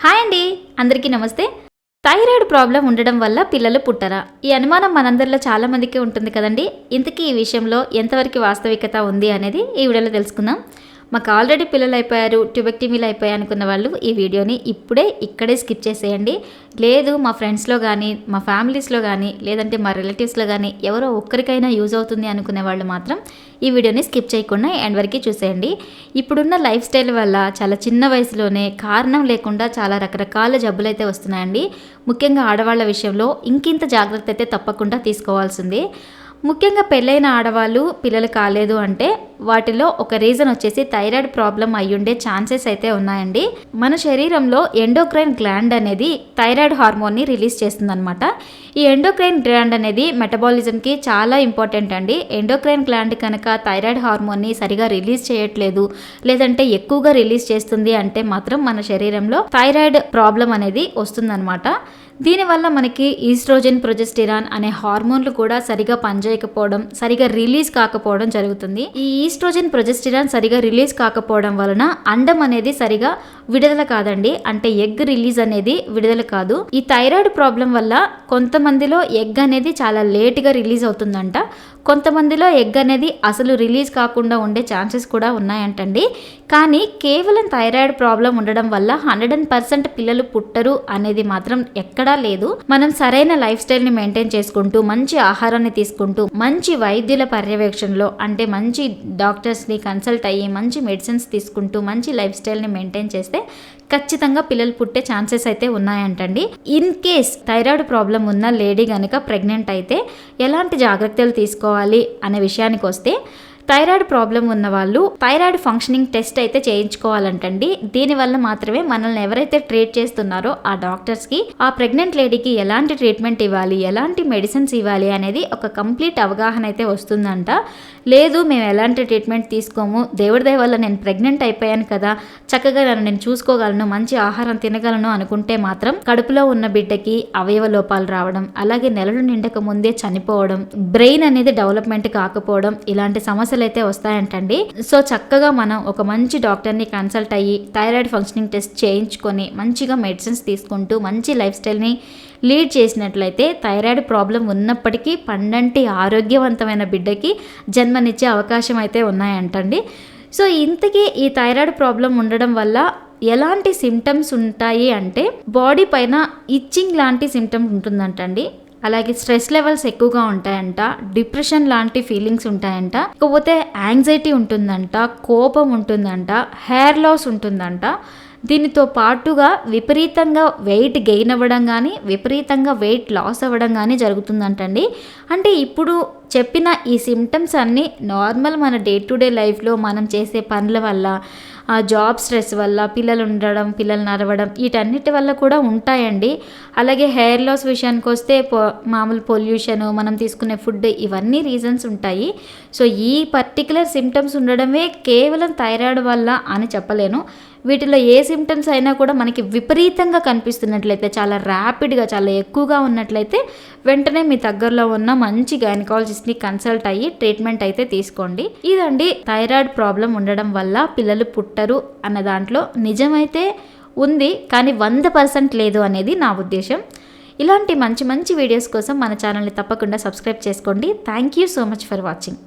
Hi అండి, అందరికీ నమస్తే. థైరాయిడ్ ప్రాబ్లం ఉండడం వల్ల పిల్లలు పుట్టరా? ఈ అనుమానం మనందరిలో చాలా మందికి ఉంటుంది కదండి. ఇంతకీ ఈ విషయంలో ఎంతవరకు వాస్తవికత ఉంది అనేది ఈ వీడియోలో తెలుసుకుందాం. మాకు ఆల్రెడీ పిల్లలు అయిపోయారు, ట్యూబెక్టమీలు అయిపోయాయి అనుకున్న వాళ్ళు ఈ వీడియోని ఇక్కడే స్కిప్ చేసేయండి. లేదు మా ఫ్రెండ్స్లో కానీ, మా ఫ్యామిలీస్లో కానీ, లేదంటే మా రిలేటివ్స్లో కానీ ఎవరో ఒక్కరికైనా యూజ్ అవుతుంది అనుకునే వాళ్ళు మాత్రం ఈ వీడియోని స్కిప్ చేయకుండా ఎండ్ వరకు చూసేయండి. ఇప్పుడున్న లైఫ్ స్టైల్ వల్ల చాలా చిన్న వయసులోనే కారణం లేకుండా చాలా రకరకాల జబ్బులు అయితే వస్తున్నాయండి. ముఖ్యంగా ఆడవాళ్ళ విషయంలో ఇంకింత జాగ్రత్త అయితే తప్పకుండా తీసుకోవాల్సింది. ముఖ్యంగా పెళ్ళైన ఆడవాళ్ళు పిల్లలు కాలేదు అంటే వాటిలో ఒక రీజన్ వచ్చేసి థైరాయిడ్ ప్రాబ్లం అయ్యుండే ఛాన్సెస్ అయితే ఉన్నాయండి. మన శరీరంలో ఎండోక్రైన్ గ్లాండ్ అనేది థైరాయిడ్ హార్మోన్ని రిలీజ్ చేస్తుందన్నమాట. ఈ ఎండోక్రైన్ గ్లాండ్ అనేది మెటబాలిజంకి చాలా ఇంపార్టెంట్ అండి. ఎండోక్రైన్ గ్లాండ్ కనుక థైరాయిడ్ హార్మోన్ని సరిగా రిలీజ్ చేయట్లేదు, లేదంటే ఎక్కువగా రిలీజ్ చేస్తుంది అంటే మాత్రం మన శరీరంలో థైరాయిడ్ ప్రాబ్లం అనేది వస్తుందన్నమాట. దీనివల్ల మనకి ఈస్ట్రోజన్, ప్రొజెస్టెరాన్ అనే హార్మోన్లు కూడా సరిగా పనిచేయకపోవడం, సరిగా రిలీజ్ కాకపోవడం జరుగుతుంది. ఈ ఈస్ట్రోజన్, ప్రొజెస్టెరాన్ సరిగా రిలీజ్ కాకపోవడం వలన అండం అనేది సరిగా విడుదల కాదండి. అంటే ఎగ్ రిలీజ్ అనేది విడుదల కాదు. ఈ థైరాయిడ్ ప్రాబ్లం వల్ల కొంతమందిలో ఎగ్ అనేది చాలా లేట్గా రిలీజ్ అవుతుందంట. కొంతమందిలో ఎగ్ అనేది అసలు రిలీజ్ కాకుండా ఉండే ఛాన్సెస్ కూడా ఉన్నాయంటండి. కానీ కేవలం థైరాయిడ్ ప్రాబ్లం ఉండడం వల్ల 100% పిల్లలు పుట్టరు అనేది మాత్రం ఎక్కడా లేదు. మనం సరైన లైఫ్ స్టైల్ని మెయింటైన్ చేసుకుంటూ, మంచి ఆహారాన్ని తీసుకుంటూ, మంచి వైద్యుల పర్యవేక్షణలో అంటే మంచి డాక్టర్స్ని కన్సల్ట్ అయ్యి మంచి మెడిసిన్స్ తీసుకుంటూ మంచి లైఫ్ స్టైల్ని మెయింటైన్ చేస్తే ఖచ్చితంగా పిల్లలు పుట్టే ఛాన్సెస్ అయితే ఉన్నాయంటండి. ఇన్ కేస్ థైరాయిడ్ ప్రాబ్లం ఉన్న లేడీ కనుక ప్రెగ్నెంట్ అయితే ఎలాంటి జాగ్రత్తలు తీసుకోవాలి అనే విషయానికి వస్తే, థైరాయిడ్ ప్రాబ్లం ఉన్న వాళ్ళు థైరాయిడ్ ఫంక్షనింగ్ టెస్ట్ అయితే చేయించుకోవాలంటండి. దీనివల్ల మాత్రమే మనల్ని ఎవరైతే ట్రీట్ చేస్తున్నారో ఆ డాక్టర్స్కి ఆ ప్రెగ్నెంట్ లేడీకి ఎలాంటి ట్రీట్మెంట్ ఇవ్వాలి, ఎలాంటి మెడిసిన్స్ ఇవ్వాలి అనేది ఒక కంప్లీట్ అవగాహన అయితే వస్తుందంట. లేదు మేము ఎలాంటి ట్రీట్మెంట్ తీసుకోము, దేవుడి దయ వల్ల నేను ప్రెగ్నెంట్ అయిపోయాను కదా, చక్కగా నన్ను నేను చూసుకోగలను, మంచి ఆహారం తినగలను అనుకుంటే మాత్రం కడుపులో ఉన్న బిడ్డకి అవయవ లోపాలు రావడం, అలాగే నెలలు నిండక ముందే చనిపోవడం, బ్రెయిన్ అనేది డెవలప్మెంట్ కాకపోవడం, ఇలాంటి సమస్యలు అయితే వస్తాయంటండి. సో చక్కగా మనం ఒక మంచి డాక్టర్ని కన్సల్ట్ అయ్యి థైరాయిడ్ ఫంక్షనింగ్ టెస్ట్ చేయించుకొని మంచిగా మెడిసిన్స్ తీసుకుంటూ మంచి లైఫ్ స్టైల్ని లీడ్ చేసినట్లయితే థైరాయిడ్ ప్రాబ్లం ఉన్నప్పటికీ పండంటి ఆరోగ్యవంతమైన బిడ్డకి జన్మనిచ్చే అవకాశం అయితే ఉన్నాయంటండి. సో ఇంతకీ ఈ థైరాయిడ్ ప్రాబ్లం ఉండడం వల్ల ఎలాంటి సిమ్టమ్స్ ఉంటాయి అంటే, బాడీ పైన ఇచ్చింగ్ లాంటి సిమ్టమ్ ఉంటుందంటండి. అలాగే స్ట్రెస్ లెవెల్స్ ఎక్కువగా ఉంటాయంట, డిప్రెషన్ లాంటి ఫీలింగ్స్ ఉంటాయంట, ఇకపోతే యాంగ్జైటీ ఉంటుందంట, కోపం ఉంటుందంట, హెయిర్ లాస్ ఉంటుందంట. దీనితో పాటుగా విపరీతంగా వెయిట్ గెయిన్ అవ్వడం కానీ, విపరీతంగా వెయిట్ లాస్ అవ్వడం కానీ జరుగుతుందంటండి. అంటే ఇప్పుడు చెప్పిన ఈ సిమ్టమ్స్ అన్నీ నార్మల్ మన డే టు డే లైఫ్లో మనం చేసే పనుల వల్ల, జాబ్ స్ట్రెస్ వల్ల, పిల్లలు ఉండడం, పిల్లలు నరవడం, వీటన్నిటి వల్ల కూడా ఉంటాయండి. అలాగే హెయిర్ లాస్ విషయానికి వస్తే మామూలు పొల్యూషన్, మనం తీసుకునే ఫుడ్, ఇవన్నీ రీజన్స్ ఉంటాయి. సో ఈ పర్టికులర్ సిమ్టమ్స్ ఉండడమే కేవలం థైరాయిడ్ వల్ల అని చెప్పలేను. వీటిలో ఏ సిమ్టమ్స్ అయినా కూడా మనకి విపరీతంగా కనిపిస్తున్నట్లయితే, చాలా ర్యాపిడ్గా, చాలా ఎక్కువగా ఉన్నట్లయితే వెంటనే మీ దగ్గరలో ఉన్న మంచి గైనకాలజిస్ట్ని కన్సల్ట్ అయ్యి ట్రీట్మెంట్ అయితే తీసుకోండి. ఇదండి థైరాయిడ్ ప్రాబ్లం ఉండడం వల్ల పిల్లలు పుట్టరు అన్న దాంట్లో నిజమైతే ఉంది, కానీ 100% లేదు అనేది నా ఉద్దేశం. ఇలాంటి మంచి మంచి వీడియోస్ కోసం మన ఛానల్ని తప్పకుండా సబ్స్క్రైబ్ చేసుకోండి. Thank you so much for watching.